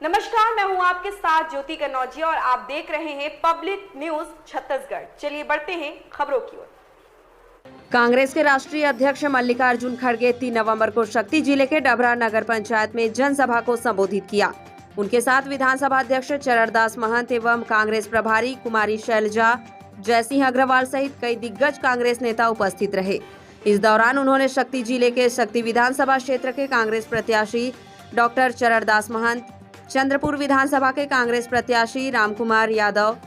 नमस्कार, मैं हूं आपके साथ ज्योति कन्नौजिया और आप देख रहे हैं पब्लिक न्यूज छत्तीसगढ़। चलिए बढ़ते हैं खबरों की ओर। कांग्रेस के राष्ट्रीय अध्यक्ष मल्लिकार्जुन खड़गे 3 नवंबर को शक्ति जिले के डबरा नगर पंचायत में जनसभा को संबोधित किया। उनके साथ विधानसभा अध्यक्ष चरणदास महंत एवं कांग्रेस प्रभारी कुमारी शैलजा, जयसिंह अग्रवाल सहित कई दिग्गज कांग्रेस नेता उपस्थित रहे। इस दौरान उन्होंने शक्ति जिले के शक्ति विधानसभा क्षेत्र के कांग्रेस प्रत्याशी डॉक्टर चरणदास महंत, चंद्रपुर विधानसभा के कांग्रेस प्रत्याशी रामकुमार यादव,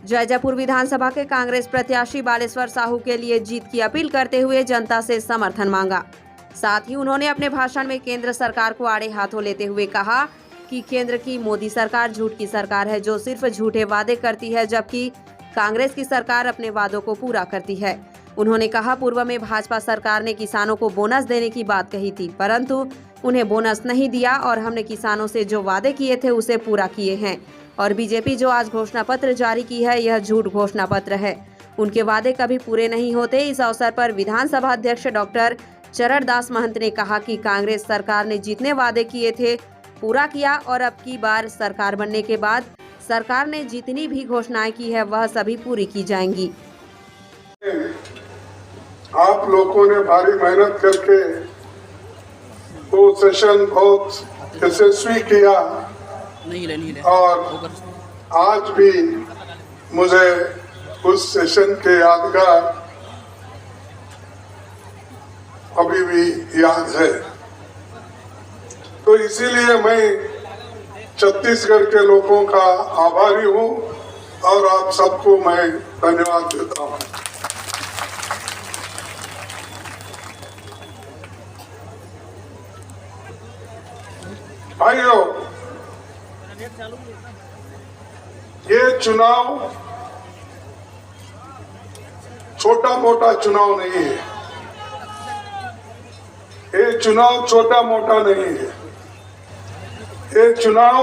जयजयपुर विधानसभा के कांग्रेस प्रत्याशी बालेश्वर साहू के लिए जीत की अपील करते हुए जनता से समर्थन मांगा। साथ ही उन्होंने अपने भाषण में केंद्र सरकार को आड़े हाथों लेते हुए कहा कि केंद्र की मोदी सरकार झूठ की सरकार है, जो सिर्फ झूठे वादे करती है, जबकि कांग्रेस की सरकार अपने वादों को पूरा करती है। उन्होंने कहा, पूर्व में भाजपा सरकार ने किसानों को बोनस देने की बात कही थी, परंतु उन्हें बोनस नहीं दिया और हमने किसानों से जो वादे किए थे उसे पूरा किए हैं। और बीजेपी जो आज घोषणा पत्र जारी की है, यह झूठ घोषणा पत्र है। उनके वादे कभी पूरे नहीं होते। इस अवसर पर विधानसभा अध्यक्ष डॉक्टर चरणदास महंत ने कहा कि कांग्रेस सरकार ने जितने वादे किए थे पूरा किया और अब की बार सरकार बनने के बाद सरकार ने जितनी भी घोषणाएं की है वह सभी पूरी की जाएंगी। आप लोगों ने भारी मेहनत करके वो सेशन बहुत यशस्वी किया और आज भी मुझे उस सेशन के यादगार अभी भी याद है। तो इसीलिए मैं छत्तीसगढ़ के लोगों का आभारी हूँ और आप सबको मैं धन्यवाद देता हूँ। भाइयों, ये चुनाव छोटा मोटा चुनाव नहीं है। ये चुनाव छोटा मोटा नहीं है। ये चुनाव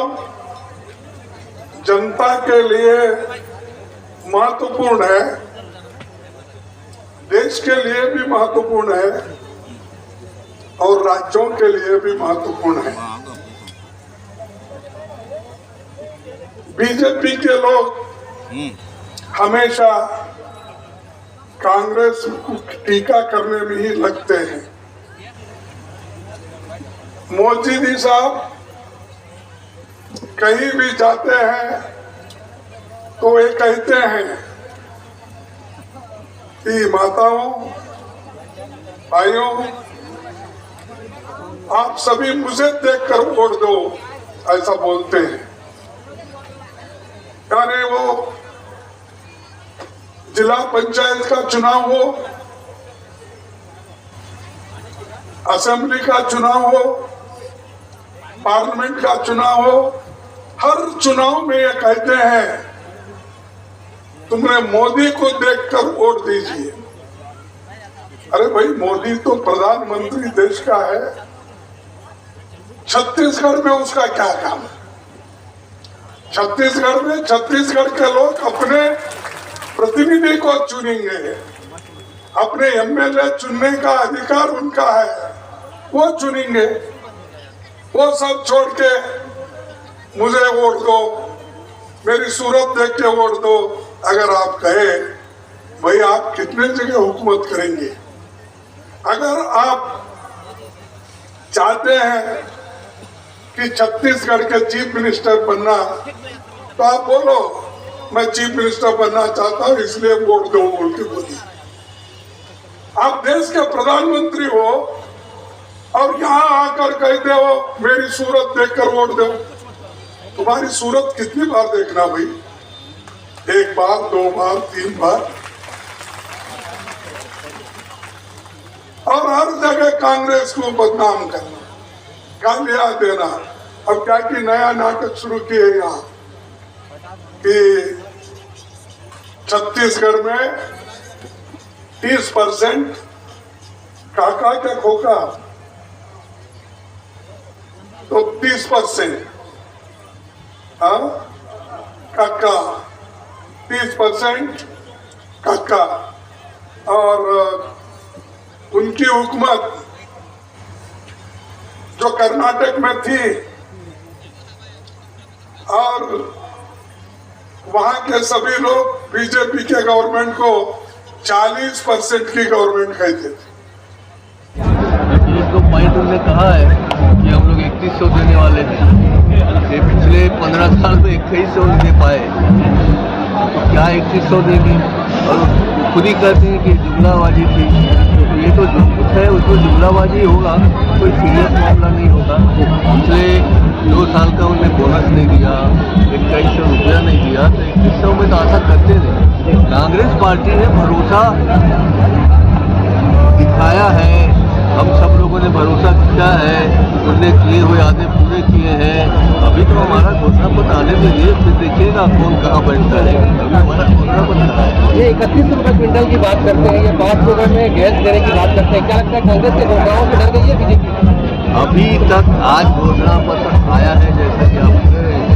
जनता के लिए महत्वपूर्ण है, देश के लिए भी महत्वपूर्ण है और राज्यों के लिए भी महत्वपूर्ण है। बीजेपी के लोग हमेशा कांग्रेस को टीका करने में ही लगते हैं। मोदी जी साहब कहीं भी जाते हैं तो ये कहते हैं कि माताओं, भाइयों, आप सभी मुझे देखकर वोट दो, ऐसा बोलते हैं। यानी वो जिला पंचायत का चुनाव हो, असेंबली का चुनाव हो, पार्लियामेंट का चुनाव हो, हर चुनाव में ये कहते हैं तुमने मोदी को देखकर वोट दीजिए। अरे भाई, मोदी तो प्रधानमंत्री देश का है, छत्तीसगढ़ में उसका क्या काम है? छत्तीसगढ़ में छत्तीसगढ़ के लोग अपने प्रतिनिधि को चुनेंगे, अपने एमएलए चुनने का अधिकार उनका है, वो चुनेंगे। वो सब छोड़ के मुझे वोट दो, मेरी सूरत देख के वोट दो, अगर आप कहे, भाई आप कितने जगह हुकूमत करेंगे? अगर आप चाहते हैं कि छत्तीसगढ़ के चीफ मिनिस्टर बनना, तो आप बोलो मैं चीफ मिनिस्टर बनना चाहता हूं, इसलिए वोट दो बोल के बोलिए। आप देश के प्रधानमंत्री हो और यहाँ आकर कहते हो मेरी सूरत देखकर वोट दो। तुम्हारी सूरत कितनी बार देखना भाई? एक बार, दो बार, तीन बार? और हर जगह कांग्रेस को बदनाम करना, गालियां देना। अब क्या कि नया नाटक शुरू किए यहाँ कि छत्तीसगढ़ में 30% काका क्या खोका, तो 30% काका, 30% काका। और उनकी हुकूमत जो कर्नाटक में थी और वहां के सभी लोग बीजेपी के गवर्नमेंट को 40% की गवर्नमेंट कहते थे। एक तो पॉइंट उन्होंने कहा है कि हम लोग 3100 देने वाले हैं, ये पिछले 15 साल में 2100 दे पाए, तो क्या 3100 देंगे? और खुद ही कहते हैं कि जुमलाबाजी थी, तो ये तो जो कुछ है उसमें जुमलाबाजी होगा, कोई सीरियस मामला नहीं होगा। पिछले 2 साल का उन्हें बोनस नहीं दिया, 2100 रुपया नहीं दिया, तो 2100 में तो आशा करते नहीं। कांग्रेस पार्टी ने भरोसा दिखाया है, हम सब लोगों ने भरोसा किया है, उन्होंने किए हुए आदे पूरे किए हैं। अभी तो हमारा घोषणा पत्र आने दीजिए, फिर देखिएगा कौन कहाँ बैठता है। अभी हमारा घोषणा पत्र है। ये 31 रुपये क्विंटल की बात करते हैं, ये 5 रुपये में गैस देने की बात करते हैं, क्या लगता है कांग्रेस के घोषणाओं से डर गई है बीजेपी? अभी तक आज घोषणा पत्र आया है, जैसा कि आप कह रहे हैं,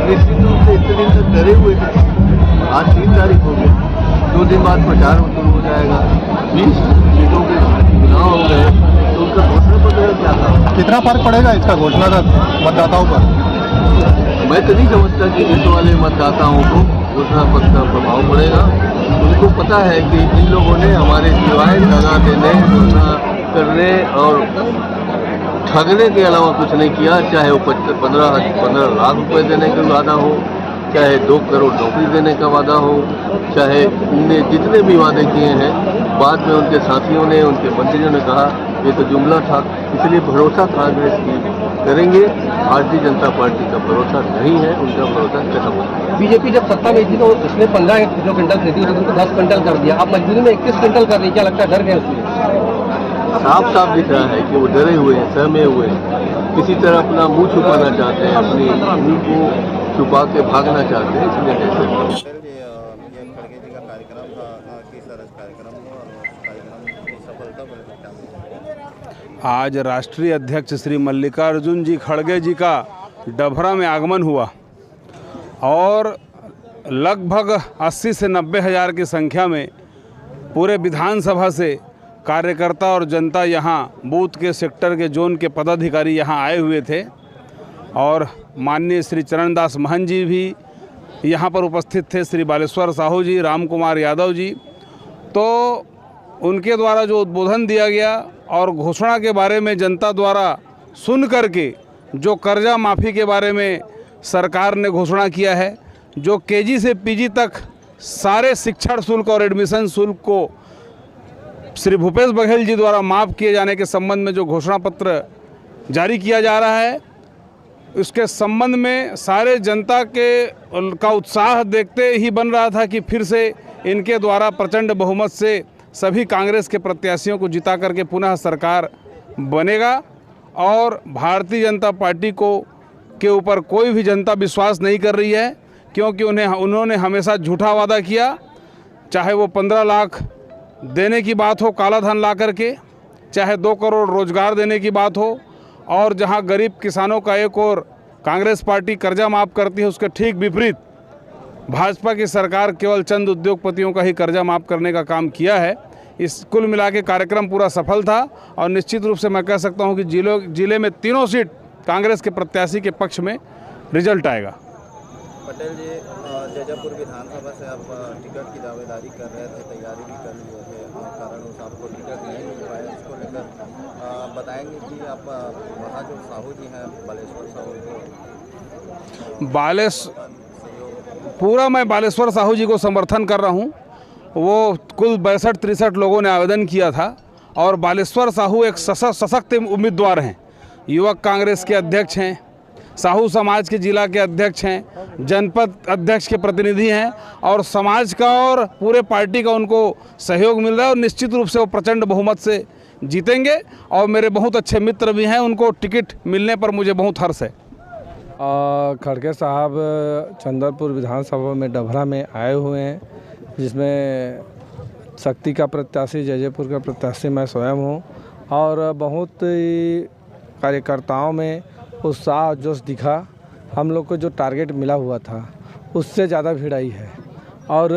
निश्चित रूप से इतने दिन तक डरे हुए थे। आज 3 तारीख हो गई, 2 दिन बाद प्रचार शुरू हो जाएगा, 20 सीटों के चुनाव हो गए, तो उनका घोषणा पत्र क्या था? कितना फर्क पड़ेगा इसका घोषणा का मतदाताओं पर? मैं तो नहीं समझता कि इस वाले मतदाताओं को घोषणा पत्र का प्रभाव पड़ेगा। उनको पता है कि इन लोगों ने हमारे सिवाय दगा देने, घोषणा करने और ठगने के अलावा कुछ नहीं किया। चाहे वो 15 लाख रुपए देने का वादा हो, चाहे 2 करोड़ नौकरी देने का वादा हो, चाहे उनने जितने भी वादे किए हैं, बाद में उनके साथियों ने, उनके मंत्रियों ने कहा ये तो जुमला था। इसलिए भरोसा कांग्रेस की करेंगे, भारतीय जनता पार्टी का भरोसा नहीं है, उनका भरोसा खत्म हो गया। बीजेपी जब सत्ता में थी तो उसने 15 क्विंटल खरीदी थी, उनको 10 क्विंटल कर दिया, अब मजबूरी में 21 क्विंटल कर दी, क्या लगता है डर गए उसमें? साफ साफ दिख रहा है कि वो डरे हुए हैं, सहमे हुए हैं, किसी तरह अपना मुंह छुपाना चाहते हैं, अपनी मुंह को छुपा के भागना चाहते हैं, इसलिए ऐसे। खड़गे जी का कार्यक्रम था, किस तरह कार्यक्रम हुआ और कार्यक्रम की सफलता पर आज राष्ट्रीय अध्यक्ष श्री मल्लिकार्जुन जी खड़गे जी का डभरा में आगमन हुआ और लगभग 80 से 90 हज़ार की संख्या में पूरे विधानसभा से कार्यकर्ता और जनता यहाँ बूथ के सेक्टर के जोन के पदाधिकारी यहाँ आए हुए थे और माननीय श्री चरणदास महंत जी भी यहाँ पर उपस्थित थे, श्री बालेश्वर साहू जी, राम कुमार यादव जी। तो उनके द्वारा जो उद्बोधन दिया गया और घोषणा के बारे में जनता द्वारा सुन करके जो कर्जा माफ़ी के बारे में सरकार ने घोषणा किया है, जो केजी से पीजी तक सारे शिक्षण शुल्क और एडमिशन शुल्क को श्री भूपेश बघेल जी द्वारा माफ़ किए जाने के संबंध में जो घोषणा पत्र जारी किया जा रहा है, उसके संबंध में सारे जनता का उत्साह देखते ही बन रहा था कि फिर से इनके द्वारा प्रचंड बहुमत से सभी कांग्रेस के प्रत्याशियों को जिता करके पुनः सरकार बनेगा और भारतीय जनता पार्टी के ऊपर कोई भी जनता विश्वास नहीं कर रही है, क्योंकि उन्होंने हमेशा झूठा वादा किया, चाहे वो 15 लाख देने की बात हो काला धन ला करके, चाहे 2 करोड़ रोजगार देने की बात हो, और जहां गरीब किसानों का एक और कांग्रेस पार्टी कर्जा माफ़ करती है, उसके ठीक विपरीत भाजपा की सरकार केवल चंद उद्योगपतियों का ही कर्जा माफ़ करने का काम किया है। इस कुल मिला के कार्यक्रम पूरा सफल था और निश्चित रूप से मैं कह सकता हूं कि जिले में तीनों सीट कांग्रेस के प्रत्याशी के पक्ष में रिजल्ट आएगा। पटेल जी, जैजापुर विधानसभा से आप टिकट की दावेदारी कर रहे थे, तैयारी भी कर लिए थे, कारण आपको टिकट नहीं मिल पाया, इसको लेकर बताएंगे कि आप वहाँ जो साहू जी हैं, बालेश्वर साहू मैं बालेश्वर साहू जी को समर्थन कर रहा हूँ। वो कुल 62-63 लोगों ने आवेदन किया था और बालेश्वर साहू एक सशक्त उम्मीदवार हैं, युवक कांग्रेस के अध्यक्ष हैं, साहू समाज के जिला के अध्यक्ष हैं, जनपद अध्यक्ष के प्रतिनिधि हैं और समाज का और पूरे पार्टी का उनको सहयोग मिल रहा है और निश्चित रूप से वो प्रचंड बहुमत से जीतेंगे और मेरे बहुत अच्छे मित्र भी हैं, उनको टिकट मिलने पर मुझे बहुत हर्ष है। खड़गे साहब चंदरपुर विधानसभा में डभरा में आए हुए हैं, जिसमें शक्ति का प्रत्याशी, जैजयपुर का प्रत्याशी मैं स्वयं हूँ और बहुत ही कार्यकर्ताओं में उत्साह जोश दिखा। हम लोग को जो टारगेट मिला हुआ था उससे ज़्यादा भीड़ आई है और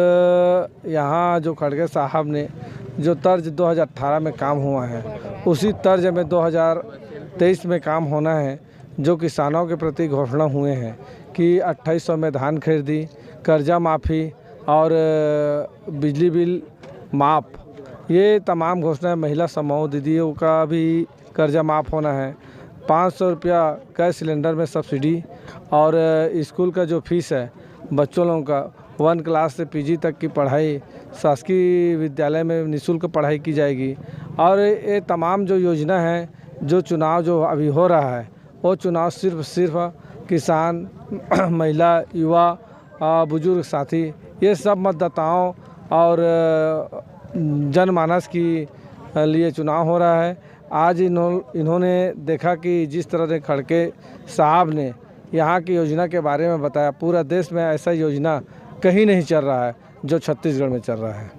यहाँ जो खड़गे साहब ने जो तर्ज 2018 में काम हुआ है उसी तर्ज में 2023 में काम होना है। जो किसानों के प्रति घोषणा हुए हैं कि 2800 में धान खरीदी, कर्जा माफ़ी और बिजली बिल माफ़, ये तमाम घोषणाएं। महिला समूह दीदियों का भी कर्जा माफ़ होना है, 500 रुपया गैस सिलेंडर में सब्सिडी, और स्कूल का जो फीस है बच्चों लोगों का 1 क्लास से PG तक की पढ़ाई शासकीय विद्यालय में निःशुल्क पढ़ाई की जाएगी। और ये तमाम जो योजना है, जो चुनाव जो अभी हो रहा है, वो चुनाव सिर्फ किसान, महिला, युवा, बुजुर्ग साथी, ये सब मतदाताओं और जनमानस की लिए चुनाव हो रहा है। आज इन्होंने देखा कि जिस तरह से खड़गे साहब ने यहाँ की योजना के बारे में बताया, पूरा देश में ऐसा योजना कहीं नहीं चल रहा है जो छत्तीसगढ़ में चल रहा है।